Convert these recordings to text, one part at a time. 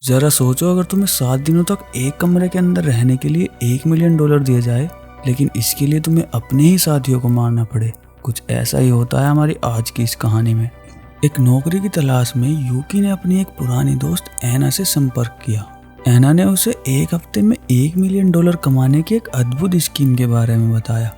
जरा सोचो, अगर तुम्हें 7 दिनों तक एक कमरे के अंदर रहने के लिए $1 मिलियन दिया जाए, लेकिन इसके लिए तुम्हें अपने ही साथियों को मारना पड़े। कुछ ऐसा ही होता है हमारी आज की इस कहानी में। एक नौकरी की तलाश में यूकी ने अपनी एक पुरानी दोस्त एना से संपर्क किया। एना ने उसे एक हफ्ते में $1 मिलियन कमाने की एक अद्भुत स्कीम के बारे में बताया।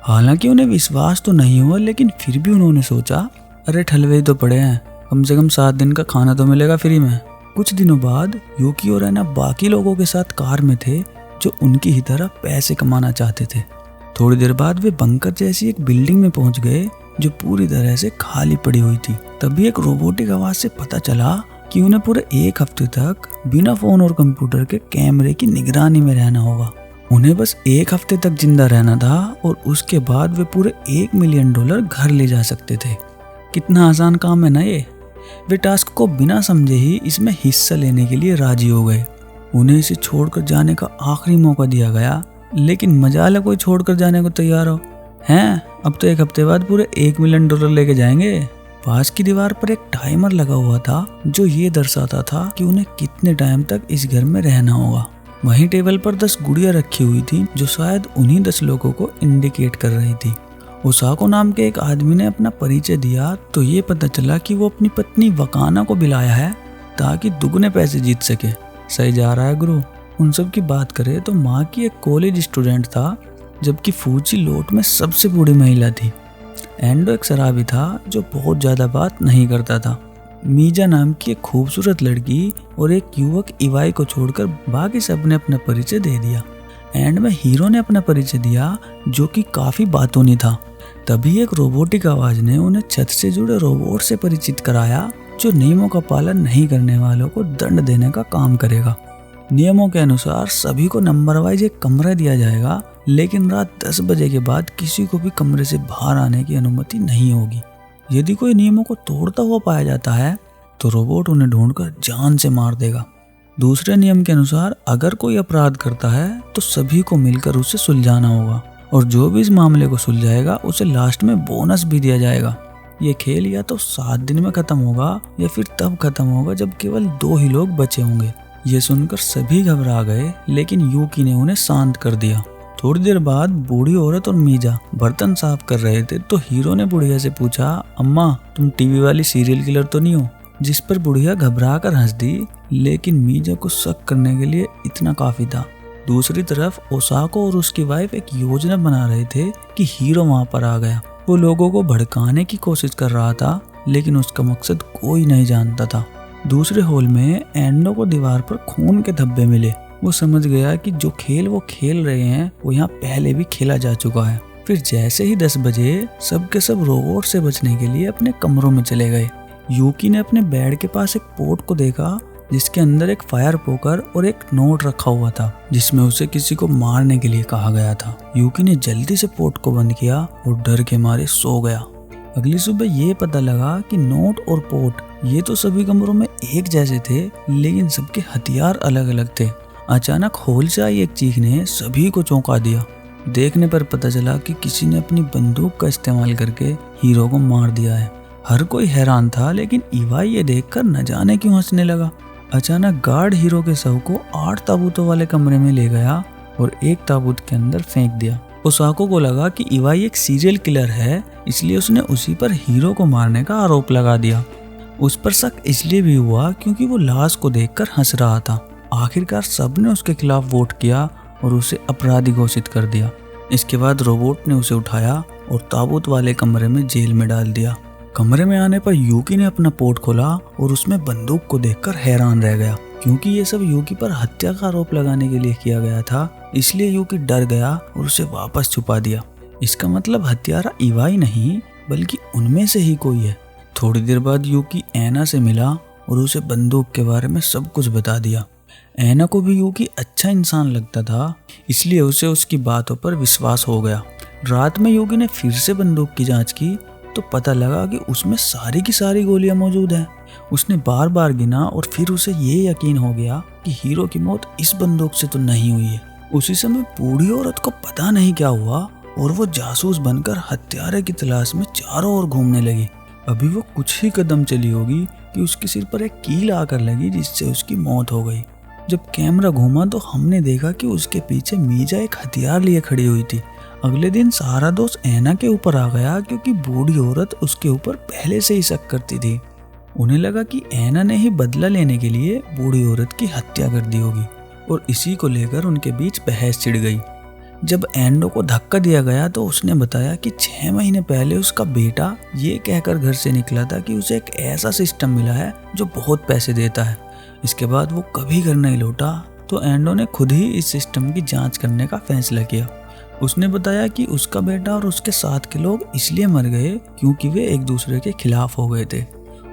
हालांकि उन्हें विश्वास तो नहीं हुआ, लेकिन फिर भी उन्होंने सोचा, अरे ठलवे ही तो पड़े हैं, कम से कम 7 दिन का खाना तो मिलेगा फ्री में। कुछ दिनों बाद यूकी और एना बाकी लोगों के साथ कार में थे जो उनकी ही तरह पैसे कमाना चाहते थे। थोड़ी देर बाद वे बंकर जैसी एक बिल्डिंग में पहुंच गए जो पूरी तरह से खाली पड़ी हुई थी। तभी एक रोबोटिक आवाज से पता चला कि उन्हें पूरे एक हफ्ते तक बिना फोन और कंप्यूटर के कैमरे की निगरानी में रहना होगा। उन्हें बस एक हफ्ते तक जिंदा रहना था और उसके बाद वे पूरे $1 मिलियन घर ले जा सकते थे। कितना आसान काम है ना ये। वे टास्क को बिना समझे ही इसमें हिस्सा लेने के लिए राजी हो गए। उन्हें इसे छोड़कर जाने का आखिरी मौका दिया गया, लेकिन मजाल है कोई छोड़कर जाने को तैयार हो। हैं, अब तो एक हफ्ते बाद पूरे $1 मिलियन लेके जाएंगे। पास की दीवार पर एक टाइमर लगा हुआ था जो ये दर्शाता था कि उन्हें कितने टाइम तक इस घर में रहना होगा। वहीं टेबल पर 10 गुड़ियां रखी हुई थी जो शायद उन्हीं 10 लोगों को इंडिकेट कर रही थी। ओसाको नाम के एक आदमी ने अपना परिचय दिया तो ये पता चला कि वो अपनी पत्नी वकाना को बुलाया है ताकि दुगने पैसे जीत सके। सही जा रहा है गुरु। उन सब की बात करें तो माँ की एक कॉलेज स्टूडेंट था, जबकि फूची लोट में सबसे बूढ़ी महिला थी। एंडो एक शराबी था जो बहुत ज्यादा बात नहीं करता था। मीजा नाम की एक खूबसूरत लड़की और एक युवक इवाई को छोड़कर बाकी सब ने अपना परिचय दे दिया। एंड में हीरो ने अपना परिचय दिया जो कि काफी बातूनी था। तभी एक रोबोटिक आवाज ने उन्हें छत से जुड़े रोबोट से परिचित कराया जो नियमों का पालन नहीं करने वालों को दंड देने का काम करेगा। नियमों के अनुसार सभी को नंबर वाइज एक कमरा दिया जाएगा, लेकिन रात 10 बजे के बाद किसी को भी कमरे से बाहर आने की अनुमति नहीं होगी। यदि कोई नियमों को तोड़ता हुआ पाया जाता है तो रोबोट उन्हें ढूंढकर जान से मार देगा। दूसरे नियम के अनुसार अगर कोई अपराध करता है तो सभी को मिलकर उसे सुलझाना होगा, और जो भी इस मामले को सुलझाएगा उसे लास्ट में बोनस भी दिया जाएगा। ये खेल या तो 7 दिन में खत्म होगा या फिर तब खत्म होगा जब केवल 2 ही लोग बचे होंगे। ये सुनकर सभी घबरा गए, लेकिन यूकी ने उन्हें शांत कर दिया। थोड़ी देर बाद बूढ़ी औरत और मीजा बर्तन साफ कर रहे थे तो हीरो ने बुढ़िया से पूछा, अम्मा तुम टीवी वाली सीरियल किलर तो नहीं हो? जिस पर बुढ़िया घबरा कर हंस दी, लेकिन मीजा को शक करने के लिए इतना काफी था। दूसरी तरफ ओसाको और उसकी वाइफ एक योजना बना रहे थे कि हीरो वहां पर आ गया। वो लोगों को भड़काने की कोशिश कर रहा था, लेकिन उसका मकसद कोई नहीं जानता था। दूसरे हॉल में एंडो को दीवार पर खून के धब्बे मिले। वो समझ गया कि जो खेल वो खेल रहे हैं वो यहाँ पहले भी खेला जा चुका है। फिर जैसे ही 10 बजे सब के सब रोबोट से बचने के लिए अपने कमरों में चले गए। यूकी ने अपने बेड के पास एक पोर्ट को देखा जिसके अंदर एक फायर पोकर और एक नोट रखा हुआ था जिसमें उसे किसी को मारने के लिए कहा गया था। यूकी ने जल्दी से पोर्ट को बंद किया और डर के मारे सो गया। अगली सुबह ये पता लगा कि नोट और पोर्ट ये तो सभी कमरों में एक जैसे थे, लेकिन सबके हथियार अलग अलग थे। अचानक हॉल से आई एक चीख ने सभी को चौंका दिया। देखने पर पता चला कि किसी ने अपनी बंदूक का इस्तेमाल करके हीरो को मार दिया है। हर कोई हैरान था, लेकिन इवाई ये देखकर न जाने क्यों हंसने लगा। अचानक गार्ड हीरो के शव को 8 ताबूतों वाले कमरे में ले गया और एक ताबूत के अंदर फेंक दिया। ओसाको को लगा कि इवाई एक सीरियल किलर है, इसलिए उसने उसी पर हीरो को मारने का आरोप लगा दिया। उस पर शक इसलिए भी हुआ क्योंकि वो लाश को देखकर हंस रहा था। आखिरकार सबने उसके खिलाफ वोट किया और उसे अपराधी घोषित कर दिया। इसके बाद रोबोट ने उसे उठाया और ताबूत वाले कमरे में जेल में डाल दिया। कमरे में आने पर यूकी ने अपना पोर्ट खोला और उसमें बंदूक को देखकर हैरान रह गया, क्योंकि ये सब यूकी पर हत्या का आरोप लगाने के लिए किया गया था। इसलिए यूकी डर गया और उसे वापस छुपा दिया। इसका मतलब हत्यारा इवाई नहीं बल्कि उनमें से ही कोई है। थोड़ी देर बाद यूकी एना से मिला और उसे बंदूक के बारे में सब कुछ बता दिया। एना को भी यूकी अच्छा इंसान लगता था, इसलिए उसे उसकी बातों पर विश्वास हो गया। रात में यूकी ने फिर से बंदूक की जांच की तो पता लगा कि उसमें सारी की सारी गोलियां मौजूद हैं। उसने बार बार गिना और फिर उसे ये यकीन हो गया कि हीरो की मौत इस बंदूक से तो नहीं हुई है। उसी समय बूढ़ी औरत को पता नहीं क्या हुआ और वो जासूस बनकर हत्यारे की तलाश में चारों ओर घूमने लगी। अभी वो कुछ ही कदम चली होगी कि उसके सिर पर एक कील आकर लगी जिससे उसकी मौत हो गई। जब कैमरा घूमा तो हमने देखा कि उसके पीछे मीजा एक हथियार लिए खड़ी हुई थी। अगले दिन सारा दोष ऐना के ऊपर आ गया क्योंकि बूढ़ी औरत उसके ऊपर पहले से ही शक करती थी। उन्हें लगा कि ऐना ने ही बदला लेने के लिए बूढ़ी औरत की हत्या कर दी होगी और इसी को लेकर उनके बीच बहस छिड़ गई। जब एंडो को धक्का दिया गया तो उसने बताया कि 6 महीने पहले उसका बेटा ये कहकर घर से निकला था कि उसे एक ऐसा सिस्टम मिला है जो बहुत पैसे देता है। इसके बाद वो कभी घर नहीं लौटा, तो एंडो ने खुद ही इस सिस्टम की जांच करने का फैसला किया। उसने बताया कि उसका बेटा और उसके साथ के लोग इसलिए मर गए क्योंकि वे एक दूसरे के खिलाफ हो गए थे।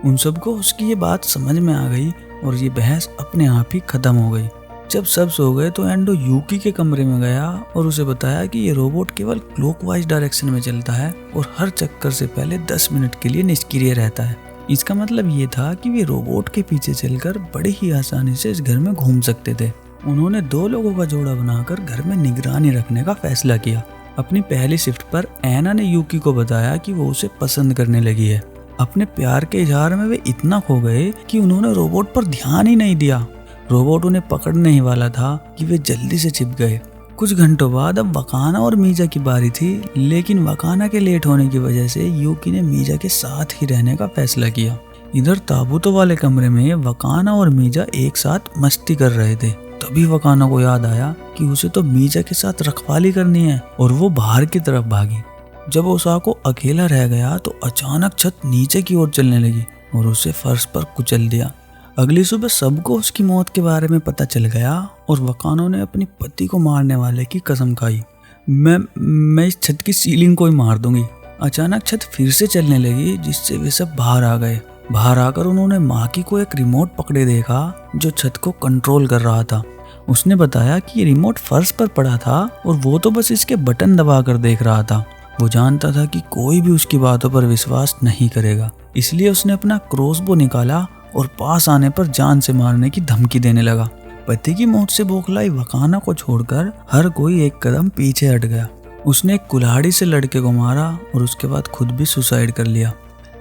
उन सबको उसकी ये बात समझ में आ गई और ये बहस अपने आप ही खत्म हो गई। जब सब सो गए तो एंडो यूकी के कमरे में गया और उसे बताया कि ये रोबोट केवल क्लॉकवाइज डायरेक्शन में चलता है और हर चक्कर से पहले 10 मिनट के लिए निष्क्रिय रहता है। इसका मतलब ये था कि वे रोबोट के पीछे चलकर बड़ी ही आसानी से इस घर में घूम सकते थे। उन्होंने 2 लोगों का जोड़ा बनाकर घर में निगरानी रखने का फैसला किया। अपनी पहली शिफ्ट पर ऐना ने यूकी को बताया कि वो उसे पसंद करने लगी है। अपने प्यार के इजहार में वे इतना खो गए कि उन्होंने रोबोट पर ध्यान ही नहीं दिया। रोबोट उन्हें पकड़ने ही वाला था कि वे जल्दी से छिप गए। कुछ घंटों बाद अब वकाना और मीजा की बारी थी, लेकिन वकाना के लेट होने की वजह से यूकी ने मीजा के साथ ही रहने का फैसला किया। इधर ताबूतों वाले कमरे में वकाना और मीजा एक साथ मस्ती कर रहे थे। तभी वकाना को याद आया कि उसे तो मीजा के साथ रखवाली करनी है और वो बाहर की तरफ भागी। जब ओसाको अकेला रह गया तो अचानक छत नीचे की ओर चलने लगी और उसे फर्श पर कुचल दिया। अगली सुबह सबको उसकी मौत के बारे में पता चल गया और वकानो ने अपनी पति को मारने वाले की कसम खाई। मैं इस छत की सीलिंग को ही मार दूंगी। अचानक छत फिर से चलने लगी जिससे वे सब बाहर आ गए। बाहर आकर उन्होंने माकी को एक रिमोट पकड़े देखा जो छत को कंट्रोल कर रहा था। उसने बताया कि ये रिमोट फर्श पर पड़ा था और वो तो बस इसके बटन दबाकर देख रहा था। वो जानता था कि कोई भी उसकी बातों पर विश्वास नहीं करेगा, इसलिए उसने अपना क्रॉसबो निकाला और पास आने पर जान से मारने की धमकी देने लगा। पति की मौत से बौखलाई वकाना को छोड़कर हर कोई एक कदम पीछे हट गया। उसने एक कुल्हाड़ी से लड़के को मारा और उसके बाद खुद भी सुसाइड कर लिया।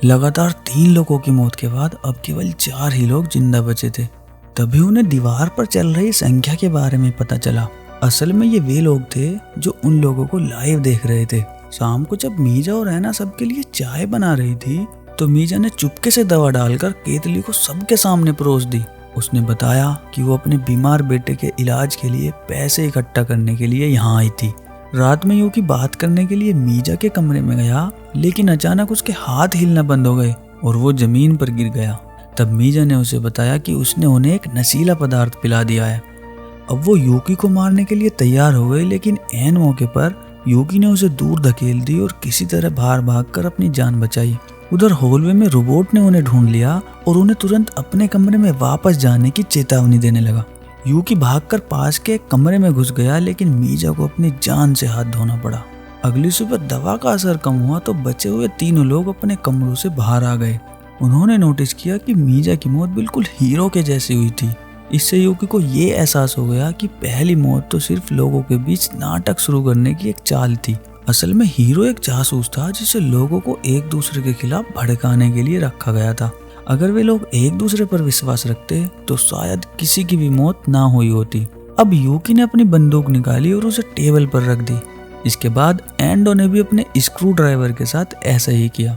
लगातार 3 लोगों की मौत के बाद अब केवल 4 ही लोग जिंदा बचे थे। तभी उन्हें दीवार पर चल रही संख्या के बारे में पता चला। असल में ये वे लोग थे जो उन लोगों को लाइव देख रहे थे। शाम को जब मीजा और ऐना सबके लिए चाय बना रही थी तो मीजा ने चुपके से दवा डालकर केतली को सबके सामने परोस दी। उसने बताया कि वो अपने बीमार बेटे के इलाज के लिए पैसे इकट्ठा करने के लिए यहाँ आई थी। रात में यूकी बात करने के लिए मीजा के कमरे में गया, लेकिन अचानक उसके हाथ हिलना बंद हो गए और वो जमीन पर गिर गया। तब मीजा ने उसे बताया कि उसने उन्हें एक नशीला पदार्थ पिला दिया है। अब वो यूकी को मारने के लिए तैयार हो गए, लेकिन ऐन मौके पर यूकी ने उसे दूर धकेल दी और किसी तरह बाहर भागकर अपनी जान बचाई। उधर हॉलवे में रोबोट ने उन्हें ढूंढ लिया और उन्हें तुरंत अपने कमरे में वापस जाने की चेतावनी देने लगा। यूकी भागकर पास के एक कमरे में घुस गया, लेकिन मीजा को अपनी जान से हाथ धोना पड़ा। अगली सुबह दवा का असर कम हुआ तो बचे हुए 3 लोग अपने कमरों से बाहर आ गए। उन्होंने नोटिस किया कि मीजा की मौत बिल्कुल हीरो के जैसी हुई थी। इससे यूकी को ये एहसास हो गया कि पहली मौत तो सिर्फ लोगों के बीच नाटक शुरू करने की एक चाल थी। असल में हीरो एक जासूस था जिसे लोगों को एक दूसरे के खिलाफ भड़काने के लिए रखा गया था। अगर वे लोग एक दूसरे पर विश्वास रखते तो शायद किसी की भी मौत ना हुई होती। अब यूकी ने अपनी बंदूक निकाली और उसे टेबल पर रख दी। इसके बाद एंडो ने भी अपने स्क्रू ड्राइवर के साथ ऐसा ही किया।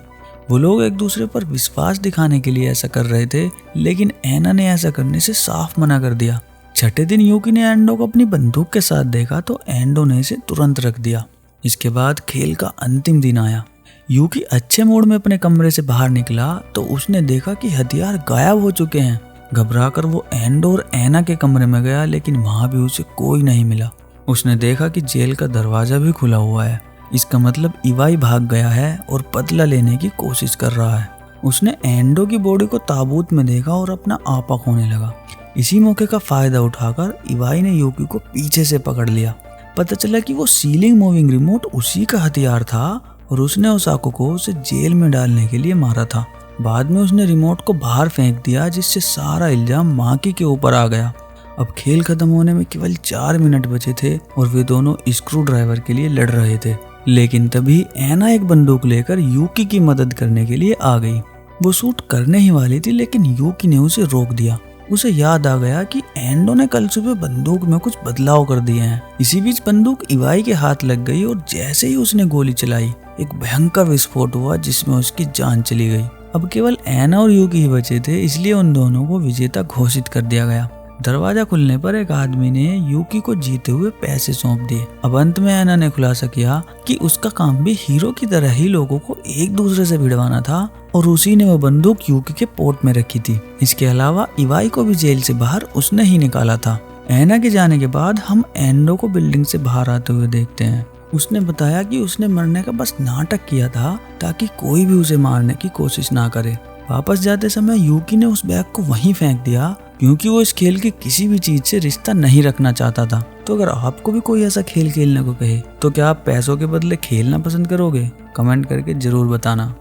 वो लोग एक दूसरे पर विश्वास दिखाने के लिए ऐसा कर रहे थे, लेकिन ऐना ने ऐसा करने से साफ मना कर दिया। छठे दिन यूकी ने एंडो को अपनी बंदूक के साथ देखा तो एंडो ने इसे तुरंत रख दिया। इसके बाद खेल का अंतिम दिन आया। यूकी अच्छे मूड में अपने कमरे से बाहर निकला तो उसने देखा कि हथियार गायब हो चुके हैं। घबराकर वो एंडो और ऐना के कमरे में गया, लेकिन वहां भी उसे कोई नहीं मिला। उसने देखा कि जेल का दरवाजा भी खुला हुआ है। इसका मतलब इवाई भाग गया है और बदला लेने की कोशिश कर रहा है। उसने एंडो की बॉडी को ताबूत में देखा और अपना आपा खोने लगा। इसी मौके का फायदा उठाकर इवाई ने यूकी को पीछे से पकड़ लिया। पता चला कि वो सीलिंग मूविंग रिमोट उसी का हथियार था और उसने ओसाको को उसे जेल में डालने के लिए मारा था। बाद में उसने रिमोट को बाहर फेंक दिया, जिससे सारा इल्जाम माकी के ऊपर आ गया। अब खेल खत्म होने में केवल 4 मिनट बचे थे और वे दोनों स्क्रू ड्राइवर के लिए लड़ रहे थे। लेकिन तभी ऐना एक बंदूक लेकर यूकी की मदद करने के लिए आ गई। वो शूट करने ही वाली थी, लेकिन यूकी ने उसे रोक दिया। उसे याद आ गया कि एंडो ने कल सुबह बंदूक में कुछ बदलाव कर दिए हैं। इसी बीच बंदूक इवाई के हाथ लग गई और जैसे ही उसने गोली चलाई एक भयंकर विस्फोट हुआ जिसमें उसकी जान चली गई। अब केवल एना और यूकी ही बचे थे, इसलिए उन दोनों को विजेता घोषित कर दिया गया। दरवाजा खुलने पर एक आदमी ने यूकी को जीते हुए पैसे सौंप दिए। अब अंत में एना ने खुलासा किया कि उसका काम भी हीरो की तरह ही लोगों को एक दूसरे से भिड़वाना था और उसी ने वो बंदूक यूकी के पोर्ट में रखी थी। इसके अलावा इवाई को भी जेल से बाहर उसने ही निकाला था। एना के जाने के बाद हम एंडो को बिल्डिंग से बाहर आते हुए देखते हैं। उसने बताया कि उसने मरने का बस नाटक किया था ताकि कोई भी उसे मारने की कोशिश ना करे। वापस जाते समय यूकी ने उस बैग को वहीं फेंक दिया क्योंकि वो इस खेल की किसी भी चीज से रिश्ता नहीं रखना चाहता था। तो अगर आपको भी कोई ऐसा खेल खेलने को कहे तो क्या आप पैसों के बदले खेलना पसंद करोगे? कमेंट करके जरूर बताना।